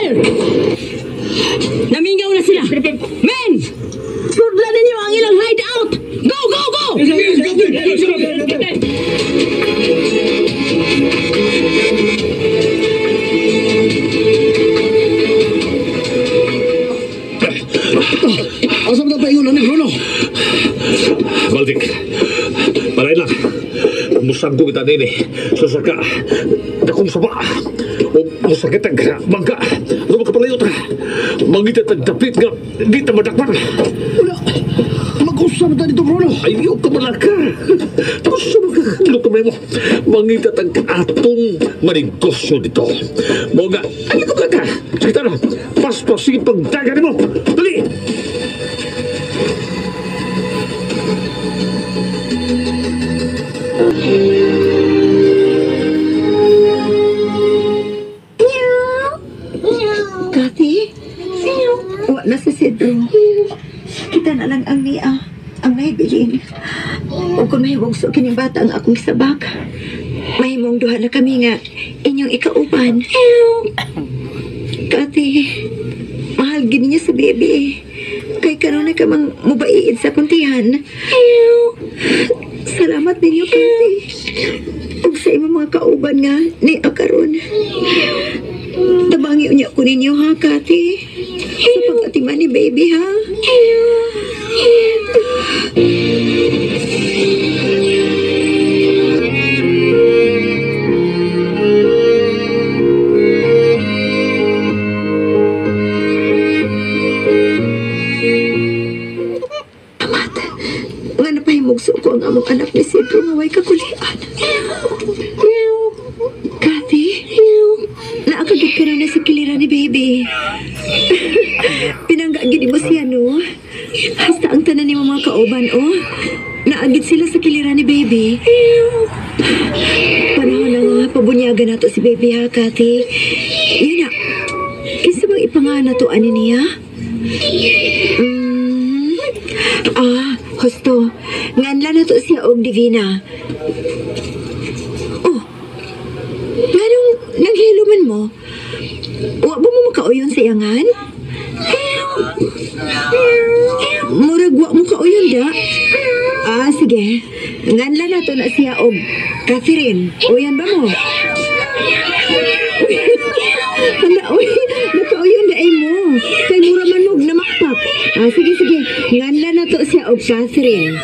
here! Namingaw na sila! Men! Sudlan ninyo ang ilang hideout! Go, go, go! Asa mo na paingon ni Bruno? Baldik, palay lang. Musang ko kita din eh. Sasaka, dakong saba. O masakit ang bangka. Ano makapalayot ha? Mangita tagdapit nga. Di ta madakman. Wala. Mag-usap na dito, Bruno. Ayaw ka malaka. Tapos sa mga kamay mo. Mangita tag-atong manigosyo dito. Mga, ayaw ka malaka. Sakita na. Pas-pas, sige pagdagan mo. Dali! Kathy? Wa na si Cedro. Kita na lang ang Mia, ang naibilin. O kung mahimong kining bata ang akong sabak, mahimong duha na kami nga inyong ikauban. Kathy, mahal gini niya sa baby. Kay karon na ka mang mubaiid sa kuntihan. Salamat ninyo, Kathy. Ug sa imong mga kauban nga ni akaron. Tabangi unya ko ninyo ha, Kathy. Sa pag-atiman ni baby ha. Amat, nga napahimugso ko ang among anak ni Cedro nga way kakulian. Kathy, naakagit ka na sa kilira ni baby. Pinanggagid mo siya, no? Hasta ang tanan ni mga kauban, oh. Naagit sila sa kilira ni baby. Panahon na nga, pabunyagan na to si baby, ha, Kathy? Yun na. Kinsa bang ipangana to, ani niya? Husto. Nganla na to siya og Divina. Oh, parang nanghiluman mo. Wa ba mo makauyon sa iyangan? Murag wa mo kauyon da? Sige. Nganla na to na siya og Catherine. Uyan ba mo? Hala, oy. Nakauyon da ay mo. Kay mura man mo namakpak. Sige. Nganla na to siya og Catherine.